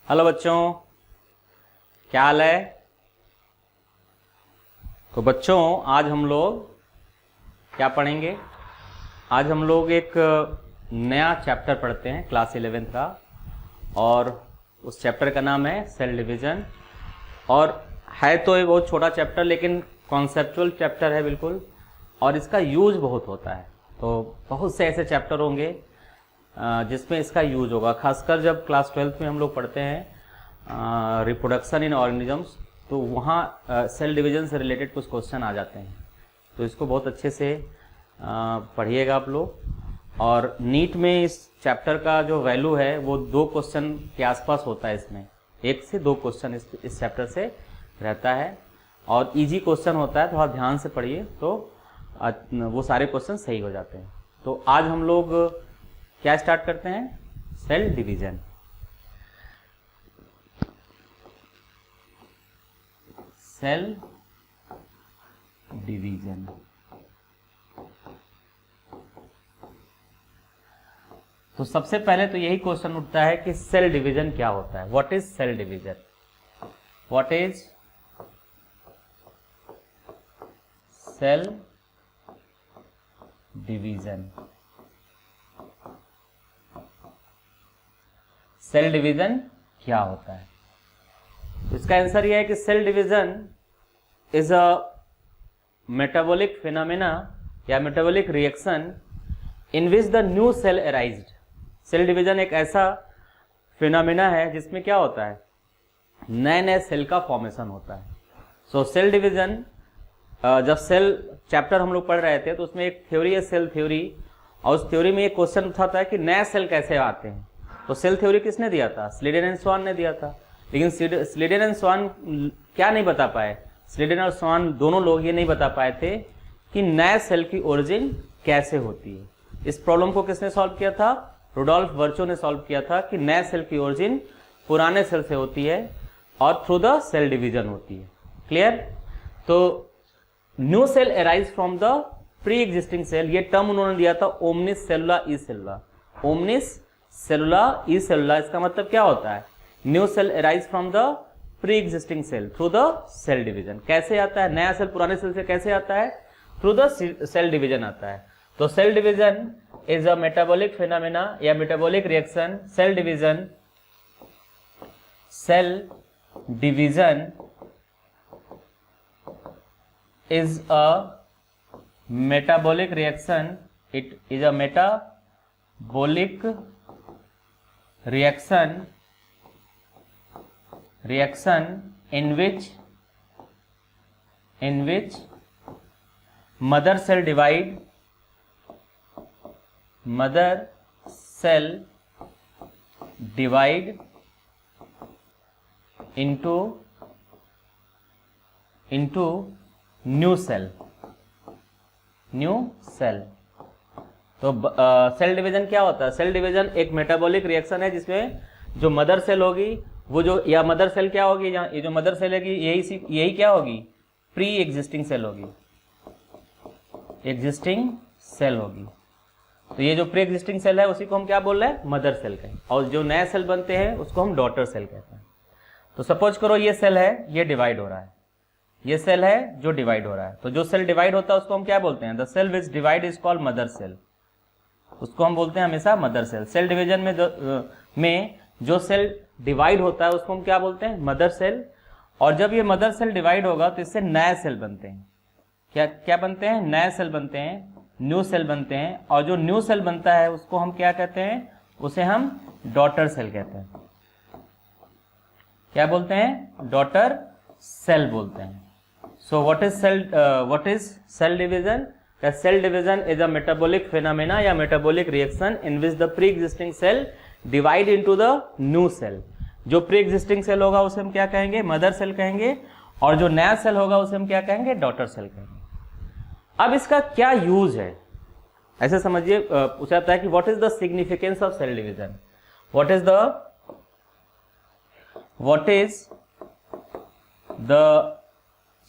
Hello बच्चों, क्या हाल है। तो बच्चों आज हम लोग क्या पढ़ेंगे। आज हम लोग एक नया चैप्टर पढ़ते हैं क्लास 11th का, और उस चैप्टर का नाम है सेल डिवीज़न। और है तो ये बहुत छोटा चैप्टर, लेकिन कॉन्सेप्चुअल चैप्टर है बिल्कुल, और इसका यूज बहुत होता है। तो बहुत से ऐसे चैप्टर होंगे जिसमें इसका यूज होगा, खासकर जब क्लास 12th में हम लोग पढ़ते हैं रिप्रोडक्शन इन ऑर्गेनिजम्स, तो वहाँ सेल डिवीज़न से रिलेटेड कुछ क्वेश्चन आ जाते हैं। तो इसको बहुत अच्छे से पढ़िएगा आप लोग। और नीट में इस चैप्टर का जो वैल्यू है वो 2 क्वेश्चन के आसपास होता है। इसमें 1 से 2 क्वेश्चन इस चैप्टर से रहता है, और इजी क्वेश्चन होता है। थोड़ा ध्यान से पढ़िए तो वो सारे क्वेश्चन सही हो जाते हैं। तो आज हम लोग क्या स्टार्ट करते हैं, सेल डिवीज़न। Cell division. तो सबसे पहले तो यही क्वेश्चन उठता है कि सेल डिवीज़न क्या होता है। What is cell division? What is cell division? Cell division क्या होता है? इसका आंसर यह है कि cell division is a metabolic phenomena या metabolic reaction in which the new cell arised. Cell division एक ऐसा फिनोमेना है जिसमें क्या होता है, नए नए सेल का फॉर्मेशन होता है। सो सेल डिवीज़न, जब सेल चैप्टर हम लोग पढ़ रहे थे तो उसमें एक थ्योरी है सेल थ्योरी, और उस थ्योरी में एक क्वेश्चन उठाता है कि नए सेल कैसे आते हैं। तो सेल थ्योरी किसने दिया था? स्लीडन एंड स्वान ने दिया था। लेकिन स्लीडन एंड स्वान क्या नहीं बता पाए? स्लीडन और स्वान दोनों लोग ये नहीं बता पाए थे कि नए सेल की ओरिजिन कैसे होती है। इस प्रॉब्लम को किसने सॉल्व किया था? रुडोल्फ वर्चो ने सॉल्व किया था कि नए सेल की ओरिजिन पुराने सेल से होती है और थ्रू द सेल डिवीजन होती है। क्लियर? तो new cell arise from the pre existing cell, ये टर्म उन्होंने दिया था ओमनिस सेलुला ई सेलुला। ओमनिस सेलुला ई सेलुला, इसका मतलब क्या होता है? New cell arise from the pre existing cell through the cell division. कैसे आता है नया सेल पुराने सेल से? कैसे आता है? थ्रू द सेल डिवीजन आता है। तो cell division is a metabolic phenomena या metabolic reaction. Cell division is a metabolic reaction. It is a metabolic reaction in which mother cell divide into new cell. तो cell division क्या होता है? Cell division एक metabolic reaction है जिसमें जो mother cell होगी वो जो, या मदर सेल क्या होगी, ये जो मदर सेल होगी यही क्या होगी? प्री एग्जिस्टिंग सेल होगी, एग्जिस्टिंग सेल होगी। तो ये जो प्री एग्जिस्टिंग सेल है उसी को हम क्या बोल रहे हैं? मदर सेल कहें। और जो नए सेल बनते हैं उसको हम डॉटर सेल कहते हैं। तो सपोज करो ये सेल है, ये डिवाइड हो रहा है, ये सेल है जो डिवाइड हो रहा है। तो जो सेल डिवाइड होता है उसको हम क्या बोलते हैं? The cell which divide is called mother cell. उसको हम बोलते हैं हमेशा मदर सेल। सेल डिवीजन में जो सेल डिवाइड होता है उसको हम क्या बोलते हैं? Mother cell. और जब ये मदर सेल डिवाइड होगा तो इससे नए सेल बनते हैं। क्या बनते हैं? नए सेल बनते हैं, न्यू सेल बनते हैं। और जो न्यू सेल बनता है उसको हम क्या कहते हैं? उसे हम डॉटर सेल कहते हैं। क्या बोलते हैं? डॉटर सेल बोलते हैं। So what is cell division? The cell division is a metabolic phenomena या metabolic reaction in which the pre-existing cell divide into the new cell. जो pre-existing cell होगा उसे हम क्या कहेंगे? मदर सेल कहेंगे। और जो नया सेल होगा उसे हम क्या कहेंगे? डॉटर सेल कहेंगे। अब इसका क्या यूज है ऐसे समझिए। पूछा जाता है कि what is the significance of cell division? What is the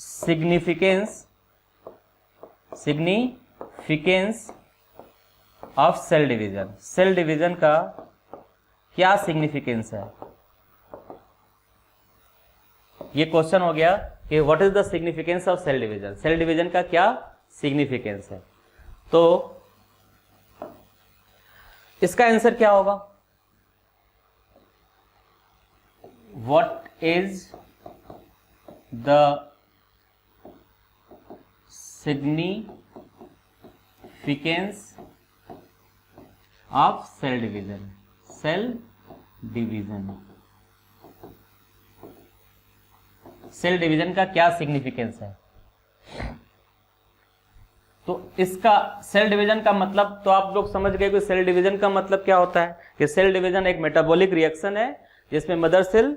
significance of cell division? Cell division का क्या सिग्निफिकेंस है? ये क्वेश्चन हो गया कि what is the significance of cell division, cell division का क्या सिग्निफिकेंस है। तो इसका आंसर क्या होगा, what is the significance of cell division, cell division, cell division का क्या सिग्निफिकेंस है। तो इसका सेल डिवीजन का मतलब तो आप लोग समझ गए कि सेल डिवीजन का मतलब क्या होता है कि सेल डिवीजन एक मेटाबॉलिक रिएक्शन है जिसमें मदर सेल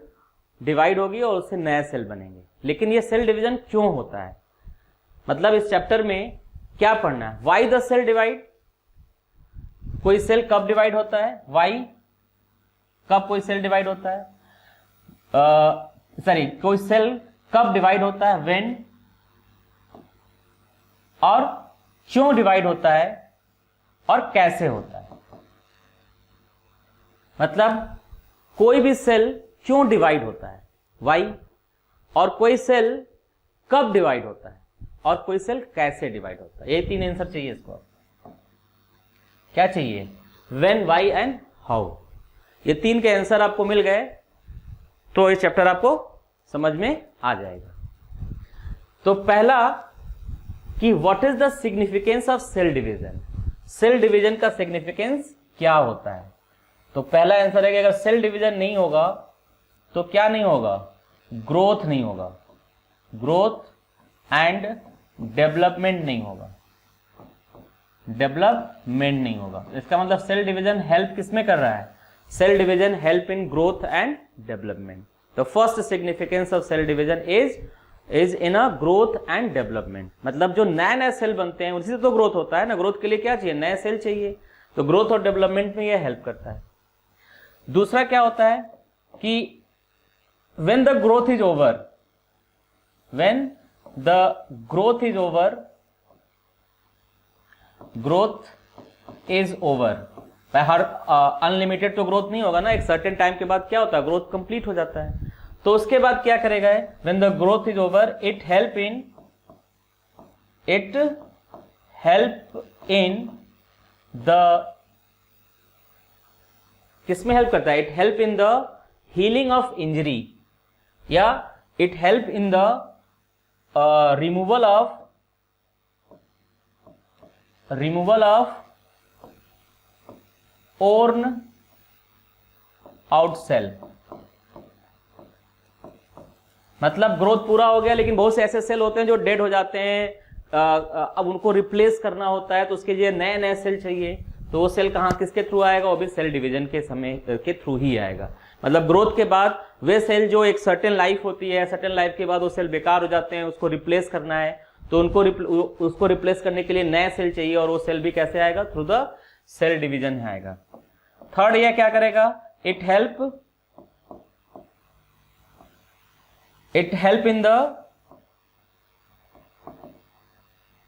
डिवाइड होगी और उससे नया सेल बनेंगे। लेकिन ये सेल डिवीजन क्यों होता है, मतलब इस चैप्टर में क्या पढ़ना है, व्हाई द सेल डिवाइड, कोई सेल कब डिवाइड होता है, व्हाई, कब कोई सेल डिवाइड होता है, कोई सेल कब डिवाइड होता है, व्हेन, और क्यों डिवाइड होता है और कैसे होता है। मतलब कोई भी सेल क्यों डिवाइड होता है, व्हाई, और कोई सेल कब डिवाइड होता है और कोई सेल कैसे डिवाइड होता है। ये तीन आंसर चाहिए इसको। क्या चाहिए, व्हेन, व्हाई एंड हाउ। ये तीन के आंसर आपको मिल गए तो ये चैप्टर आपको समझ में आ जाएगा। तो पहला कि what is the significance of cell division, cell division का सिग्निफिकेंस क्या होता है। तो पहला आंसर है कि अगर सेल डिवीजन नहीं होगा तो क्या नहीं होगा, ग्रोथ नहीं होगा, ग्रोथ एंड डेवलपमेंट नहीं होगा, डेवलपमेंट नहीं होगा। इसका मतलब सेल डिवीजन हेल्प किसमें कर रहा है, cell division help in growth and development. The first significance of cell division is in a growth and development. मतलब जो नए नए सेल बनते हैं उसी से तो ग्रोथ होता है ना, ग्रोथ के लिए क्या चाहिए, नए सेल चाहिए, तो ग्रोथ और डेवलपमेंट में यह हेल्प करता है। दूसरा क्या होता है कि when the growth is over, when the growth is over, growth is over, her unlimited तो ग्रोथ नहीं होगा ना, एक सर्टेन टाइम के बाद क्या होता है, ग्रोथ कंप्लीट हो जाता है। तो उसके बाद क्या करेगा है, when the growth is over, it help in the, किसमें हेल्प करता है, it help in the healing of injury, या it help in the removal of worn out cell. मतलब ग्रोथ पूरा हो गया लेकिन बहुत से ऐसे सेल होते हैं जो डेड हो जाते हैं, अब उनको रिप्लेस करना होता है तो उसके लिए नए नए सेल चाहिए। तो वो सेल कहाँ किसके थ्रू आएगा, वो भी सेल डिवीजन के समय के थ्रू ही आएगा। मतलब ग्रोथ के बाद वे सेल जो एक सर्टेन लाइफ होती है, सर्टेन लाइफ के बाद वो सेल बेकार हो जाते हैं, उसको रिप्लेस करना है, तो उसको रिप्लेस करने के लिए नए सेल चाहिए, और वो सेल भी कैसे आएगा, थ्रू द सेल डिवीजन आएगा। थर्ड ये क्या करेगा, it help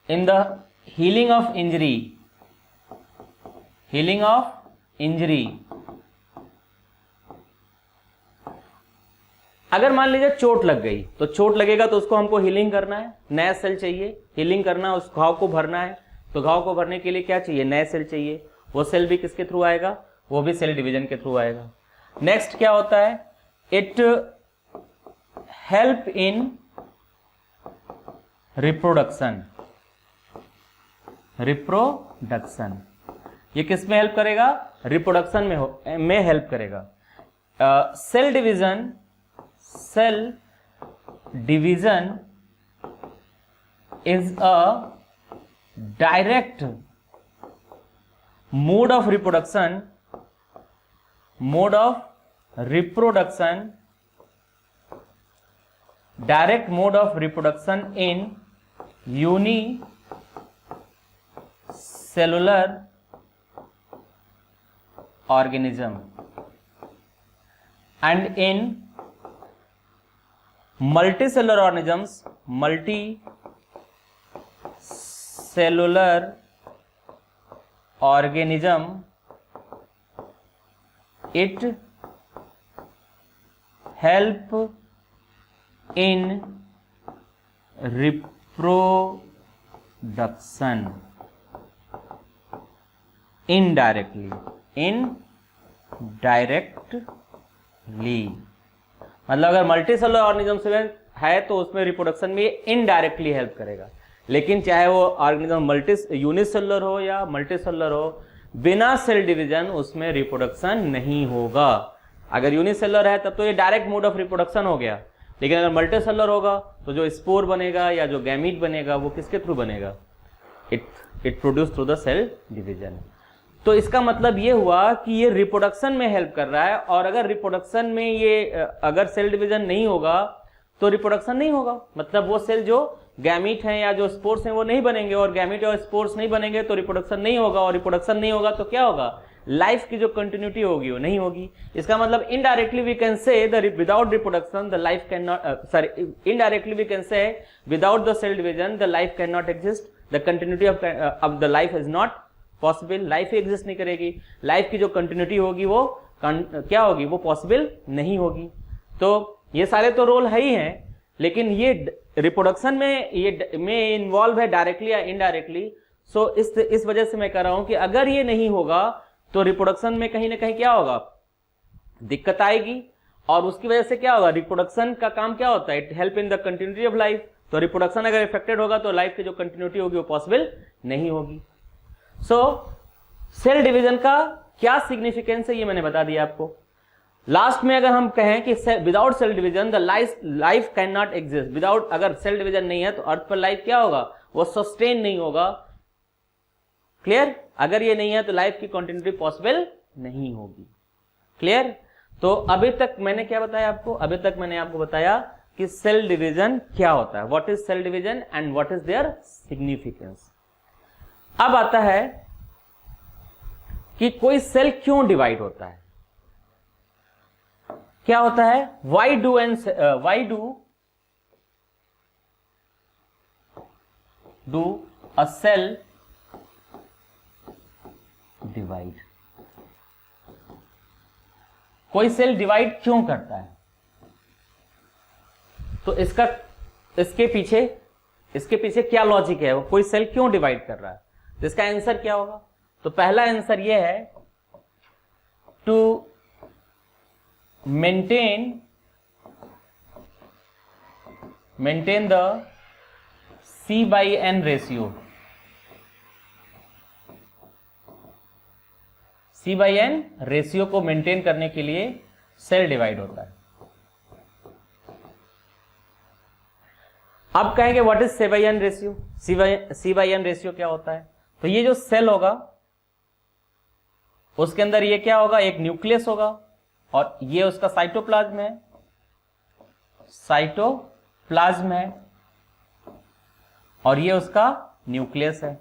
in the healing of injury. अगर मान लीजिए चोट लग गई, तो चोट लगेगा तो उसको हमको हीलिंग करना है, नया सेल चाहिए, हीलिंग करना है, उस घाव को भरना है। तो घाव को भरने के लिए क्या चाहिए, नए सेल चाहिए। वो सेल भी किसके थ्रू आएगा, वो भी सेल डिवीजन के थ्रू आएगा। नेक्स्ट क्या होता है, इट हेल्प इन रिप्रोडक्शन। ये किस में हेल्प करेगा, रिप्रोडक्शन में हेल्प करेगा। Cell division is a direct mode of reproduction in unicellular organism and in multicellular organisms, it help in reproduction indirectly मतलब अगर मल्टीसेलुलर ऑर्गेनिज्म है तो उसमें रिप्रोडक्शन में इनडायरेक्टली हेल्प करेगा, लेकिन चाहे वो ऑर्गेनिज्म यूनिसेलुलर हो या मल्टीसेलुलर हो, बिना सेल डिवीजन उसमें रिप्रोडक्शन नहीं होगा। अगर यूनिसेलुलर है तब तो ये डायरेक्ट मोड ऑफ रिप्रोडक्शन हो गया, लेकिन अगर मल्टीसेलुलर होगा तो जो स्पोर बनेगा या जो गैमीट बनेगा वो किसके थ्रू बनेगा? It produce through the cell division. तो इसका मतलब ये हुआ कि ये रिप्रोडक्शन में हेल्प कर रहा है, और अगर रिप्रोडक्शन में ये अगर सेल डिवीजन नहीं होगा तो रिप्रोडक्शन नहीं होगा, मतलब वो सेल जो गैमीट हैं या जो स्पोर्स हैं वो नहीं बनेंगे, और गैमीट और स्पोर्स नहीं बनेंगे तो रिप्रोडक्शन नहीं होगा, और रिप्रोडक्शन नहीं होगा तो क्या होगा? लाइफ की जो कंटिन्यूटी होगी वो नहीं होगी। इसका मतलब indirectly we can say the without reproduction the life can not indirectly we can say without the cell division the life can not exist, the continuity of the life is not possible, life ही exist नहीं करेगी, life की जो continuity होगी वो क्या होगी? वो पॉसिबल नहीं होगी। तो ये सारे तो रोल है ही हैं, लेकिन ये रिप्रोडक्शन में इन्वॉल्व है डायरेक्टली या इनडायरेक्टली। सो इस वजह से मैं कह रहा हूं कि अगर ये नहीं होगा तो रिप्रोडक्शन में कहीं ना कहीं क्या होगा? दिक्कत आएगी, और उसकी वजह से क्या होगा? रिप्रोडक्शन का काम क्या होता है? It help in the continuity of life. तो रिप्रोडक्शन अगर इफेक्टेड होगा तो लाइफ की जो कंटिन्यूटी होगी वो पॉसिबल नहीं होगी। सो सेल डिवीजन का क्या सिग्निफिकेंस है ये मैंने बता दिया आपको। लास्ट में अगर हम कहें कि without cell division the life can not exist, without अगर सेल डिवीजन नहीं है तो अर्थ पर लाइफ क्या होगा? वो सस्टेन नहीं होगा। क्लियर? अगर ये नहीं है तो लाइफ की कंटिन्यूटी पॉसिबल नहीं होगी। क्लियर? तो अभी तक मैंने क्या बताया आपको? अभी तक मैंने आपको बताया कि सेल डिवीजन क्या होता है, what is cell division and what is their significance. अब आता है कि कोई सेल क्यों डिवाइड होता है, क्या होता है? why do a cell divide? कोई सेल डिवाइड क्यों करता है? तो इसके पीछे क्या लॉजिक है? वो कोई सेल क्यों डिवाइड कर रहा है? तो इसका आंसर क्या होगा? तो पहला आंसर ये है, to maintain the C/N ratio, C/N ratio को मेंटेन करने के लिए सेल डिवाइड होता है। अब कहेंगे what is C/N ratio? C/N ratio क्या होता है? तो ये जो सेल होगा उसके अंदर ये क्या होगा? एक न्यूक्लियस होगा, और ये उसका साइटोप्लाज्म है, और ये उसका न्यूक्लियस है।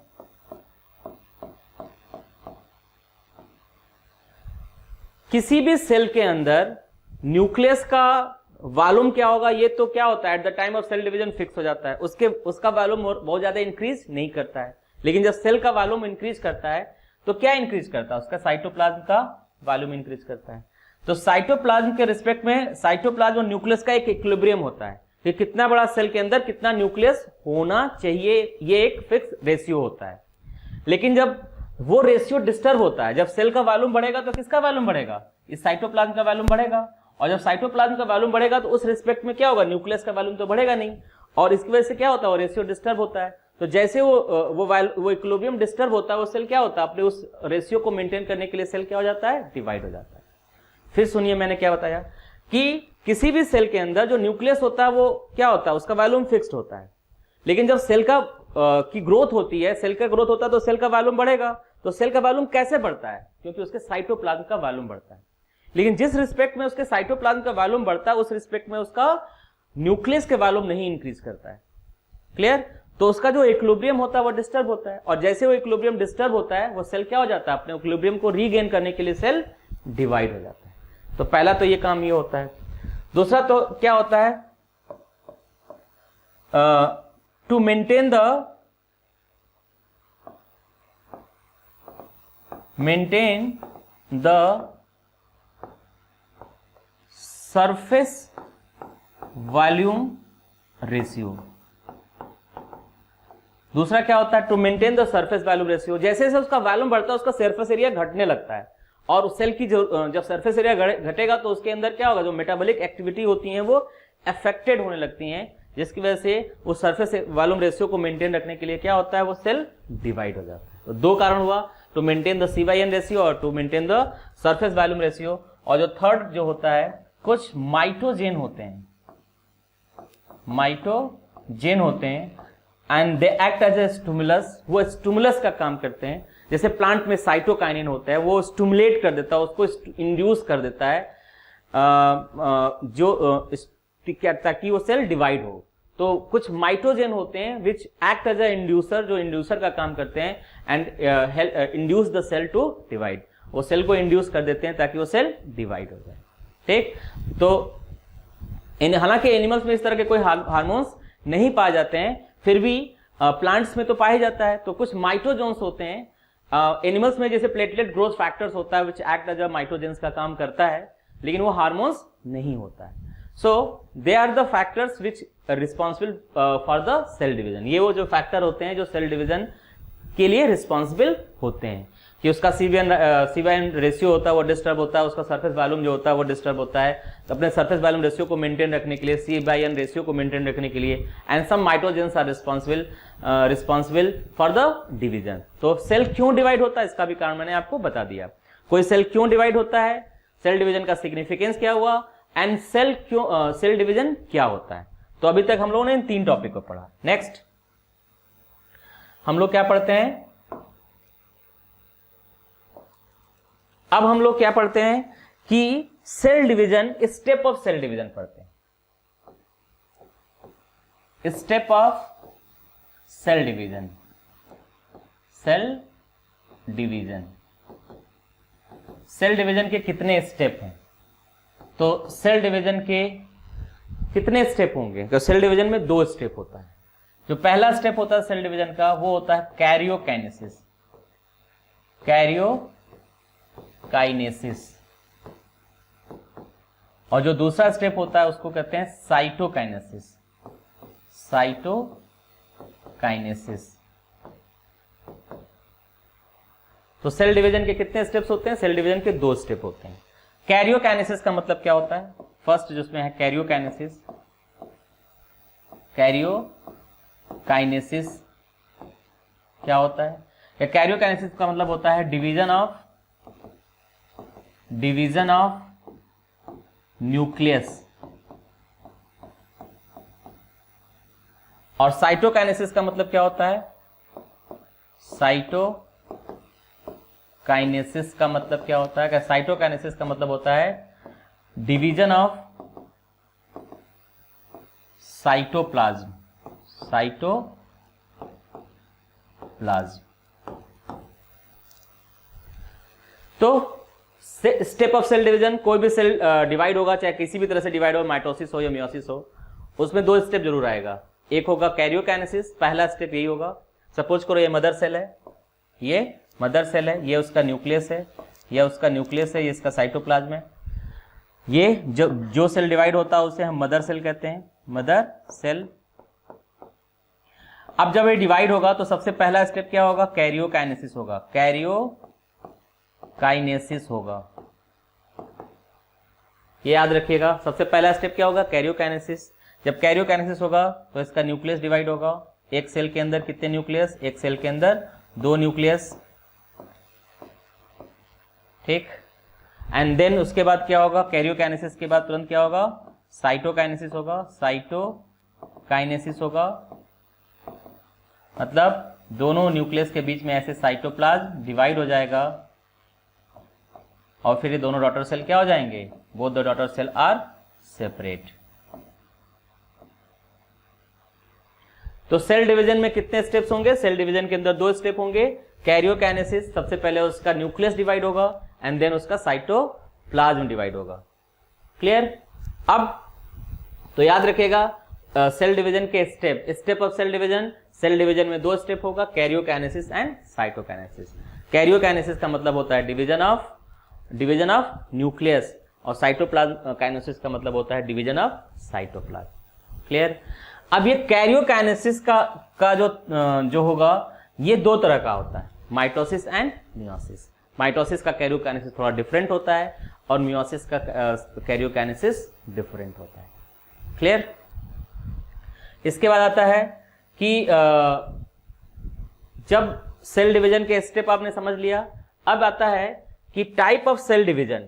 किसी भी सेल के अंदर न्यूक्लियस का वॉल्यूम क्या होगा? ये तो क्या होता है? At the time of cell division fix हो जाता है, उसका वॉल्यूम बहुत ज्यादा इंक्रीज नहीं करता है। लेकिन जब सेल का वॉल्यूम इंक्रीज करता है तो क्या इंक्रीज करता है? उसका साइटोप्लाज्म का वॉल्यूम इंक्रीज करता है। तो साइटोप्लाज्म के रिस्पेक्ट में साइटोप्लाज्म और न्यूक्लियस का एक इक्विलिब्रियम होता है कि कितना बड़ा सेल के अंदर कितना न्यूक्लियस होना चाहिए, ये एक फिक्स रेशियो होता है। लेकिन जब वो रेशियो डिस्टर्ब होता है, जब सेल का वॉल्यूम बढ़ेगा तो किसका वॉल्यूम बढ़ेगा? इस साइटोप्लाज्म का वॉल्यूम बढ़ेगा, और जब साइटोप्लाज्म का वॉल्यूम बढ़ेगा तो उस रिस्पेक्ट में क्या होगा? न्यूक्लियस का वॉल्यूम तो बढ़ेगा नहीं, और इसकी वजह से क्या होता है? वो रेशियो डिस्टर्ब होता है। तो जैसे वो इक्विलिब्रियम डिस्टर्ब होता है, वो सेल क्या होता है? अपने उस रेशियो को मेंटेन करने के लिए सेल क्या हो जाता है? डिवाइड हो जाता है। फिर सुनिए मैंने क्या बताया कि किसी भी सेल के अंदर जो न्यूक्लियस होता है वो क्या होता है? उसका वॉल्यूम फिक्स्ड होता है। लेकिन जब सेल का की ग्रोथ होती है, सेल का ग्रोथ होता है तो सेल का वॉल्यूम बढ़ेगा। तो सेल का वॉल्यूम कैसे बढ़ता है? क्योंकि उसके साइटोप्लाज्म का वॉल्यूम बढ़ता है। लेकिन जिस रिस्पेक्ट में उसके साइटोप्लाज्म का वॉल्यूम बढ़ता है उस रिस्पेक्ट में उसका न्यूक्लियस के वॉल्यूम नहीं इंक्रीज करता है। क्लियर? तो उसका जो इक्विलिब्रियम होता है वो डिस्टर्ब होता है, और जैसे वो इक्विलिब्रियम डिस्टर्ब होता है वो सेल क्या हो जाता है? अपने इक्विलिब्रियम को रीगेन करने के लिए सेल डिवाइड हो जाता है। तो पहला तो ये काम ये होता है। दूसरा तो क्या होता है? To maintain the surface volume ratio. दूसरा क्या होता है, to maintain the surface volume ratio. जैसे जैसे उसका वॉल्यूम बढ़ता है उसका सरफेस एरिया घटने लगता है, और उस सेल की जब सरफेस एरिया घटेगा तो उसके अंदर क्या होगा, जो मेटाबॉलिक एक्टिविटी होती है वो अफेक्टेड होने लगती हैं, जिसकी वजह से उस सरफेस वॉल्यूम रेशियो को मेंटेन रखने के लिए क्या होता है, वो सेल डिवाइड हो जाता है। तो दो कारण हुआ, to maintain the C/N ratio और to maintain the surface volume ratio. और जो थर्ड जो होता है, कुछ माइटोजेन होते हैं, माइटोजेन होते हैं and they act as a stimulus. वो स्टिमुलस का काम करते हैं। जैसे प्लांट में साइटोकाइनिन होता है, वो स्टिमुलेट कर देता है, उसको इंड्यूस कर देता है ताकि वो सेल डिवाइड हो। तो कुछ माइटोजेन होते हैं which act as a inducer, जो इंड्यूसर का काम करते हैं and induce the cell to divide. वो सेल को इंड्यूस कर देते हैं ताकि वो सेल डिवाइड हो जाए। ठीक, तो हालांकि एनिमल्स में इस तरह के कोई हार्मोन्स नहीं पाए जाते हैं, फिर भी प्लांट्स में तो पाया जाता है। तो कुछ माइटोजेन्स होते हैं एनिमल्स में, जैसे प्लेटलेट ग्रोथ फैक्टर्स होता है विच एक्ट एज अ माइटोजेन्स का काम करता है, लेकिन वो हार्मोन्स नहीं होता है। So they are the factors which responsible for the cell division. ये वो जो फैक्टर होते हैं जो सेल डिवीजन के लिए रिस्पॉन्सिबल होते हैं, कि उसका C/N रेशियो होता है वो डिस्टर्ब होता है, उसका सरफेस वॉल्यूम जो होता है वो डिस्टर्ब होता है। तो अपने सरफेस वॉल्यूम रेशियो को मेंटेन रखने के लिए, C/N रेशियो को मेंटेन रखने के लिए, and some mitogens are responsible for the division. तो सेल क्यों डिवाइड होता है, इसका भी कारण मैंने आपको बता दिया। कोई सेल क्यों डिवाइड होता है, सेल डिवीजन का सिग्निफिकेंस क्या हुआ, एंड सेल डिवीजन क्या होता है। तो अभी तक हम लोगों ने इन 3 टॉपिक को पढ़ा। नेक्स्ट हम लोग क्या पढ़ते हैं, अब हम लोग क्या पढ़ते हैं कि cell division, step of cell division पढ़ते हैं। Step of cell division, cell division, cell division के कितने स्टेप हैं। तो सेल डिवीजन के कितने स्टेप होंगे, तो सेल डिवीजन में 2 स्टेप होता है। जो पहला स्टेप होता है सेल डिवीजन का वो होता है कैरियोकाइनेसिस, कैरियोकाइनेसिस। और जो दूसरा स्टेप होता है उसको कहते हैं साइटोकाइनेसिस, साइटोकाइनेसिस। तो सेल डिवीजन के कितने स्टेप्स होते हैं, सेल डिवीजन के 2 स्टेप होते हैं। कैरियोकाइनेसिस का मतलब क्या होता है, फर्स्ट जिसमें है कैरियोकाइनेसिस, कैरियोकाइनेसिस क्या होता है, कैरियोकाइनेसिस का मतलब होता है डिवीजन ऑफ न्यूक्लियस। और साइटोकाइनेसिस का मतलब क्या होता है, साइटोकाइनेसिस का मतलब क्या होता है, साइटोकाइनेसिस का मतलब होता है डिवीजन ऑफ साइटोप्लाज्म, तो स्टेप ऑफ सेल डिवीजन, कोई भी सेल डिवाइड होगा, चाहे किसी भी तरह से डिवाइड हो, माइटोसिस हो या मियोसिस हो, उसमें 2 स्टेप जरूर आएगा। एक होगा कैरियोकाइनेसिस, पहला स्टेप यही होगा। सपोज करो ये मदर सेल है, ये मदर सेल है, ये उसका न्यूक्लियस है, ये उसका न्यूक्लियस है, ये इसका साइटोप्लाज्म है। ये जो सेल डिवाइड होता है उसे हम मदर सेल कहते हैं, मदर सेल। अब जब ये डिवाइड होगा तो सबसे पहला स्टेप क्या होगा, कैरियोकाइनेसिस होगा, कैरियोकाइनेसिस होगा। ये याद रखिएगा, सबसे पहला स्टेप क्या होगा, कैरियोकाइनेसिस। जब कैरियोकाइनेसिस होगा तो इसका न्यूक्लियस डिवाइड होगा। एक सेल के अंदर कितने न्यूक्लियस, एक सेल के अंदर 2 न्यूक्लियस। ठीक, एंड देन उसके बाद क्या होगा, कैरियोकाइनेसिस के बाद तुरंत क्या होगा, साइटोकाइनेसिस होगा, साइटोकाइनेसिस होगा। मतलब दोनों न्यूक्लियस के बीच में ऐसे साइटोप्लाज्म डिवाइड हो जाएगा, और फिर ये दोनों डॉटर सेल क्या हो जाएंगे, both the daughter cell are separate. तो सेल डिवीजन में कितने स्टेप्स होंगे, सेल डिवीजन के अंदर 2 स्टेप होंगे। कैरियोकाइनेसिस, सबसे पहले उसका न्यूक्लियस डिवाइड होगा एंड देन उसका साइटोप्लाज्म डिवाइड होगा। क्लियर। अब तो याद रखिएगा सेल डिवीजन के स्टेप ऑफ सेल डिवीजन में 2 स्टेप होगा, कैरियोकाइनेसिस एंड साइटोकाइनेसिस। कैरियोकाइनेसिस का मतलब होता है डिवीजन ऑफ न्यूक्लियस, और साइटोप्लाज्म काइनेसिस का मतलब होता है डिवीजन ऑफ साइटोप्लाज्म। क्लियर। अब ये कैरियोकाइनेसिस का जो होगा ये दो तरह का होता है, माइटोसिस एंड मियोसिस। माइटोसिस का कैरियोकाइनेसिस थोड़ा डिफरेंट होता है और मियोसिस का कैरियोकाइनेसिस डिफरेंट होता है। क्लियर? इसके बाद आता है कि जब सेल डिवीजन के स्टेप आपने समझ लिया, अब आता है कि टाइप ऑफ सेल डिवीजन।